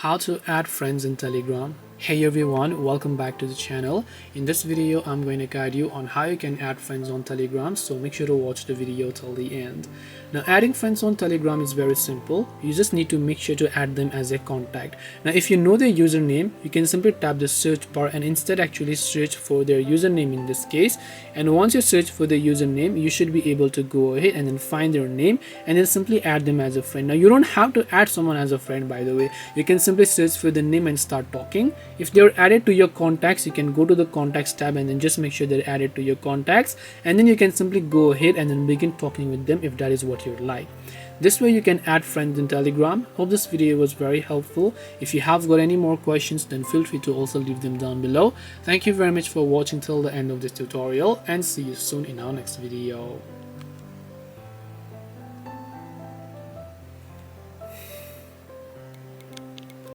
How to add friends in Telegram. Hey everyone, welcome back to the channel. In this video I'm going to guide you on how you can add friends on Telegram, so make sure to watch the video till the end. Now adding friends on Telegram is very simple. You just need to make sure to add them as a contact. Now if you know their username, you can simply tap the search bar and instead actually search for their username in this case, and once you search for their username you should be able to go ahead and then find their name and then simply add them as a friend. Now you don't have to add someone as a friend, by the way. You can simply search for the name and start talking. If they're added to your contacts, you can go to the contacts tab and then just make sure they're added to your contacts, and then you can simply go ahead and then begin talking with them if that is what you'd like. This way you can add friends in Telegram. Hope this video was very helpful. If you have got any more questions, then feel free to also leave them down below. Thank you very much for watching till the end of this tutorial, and see you soon in our next video.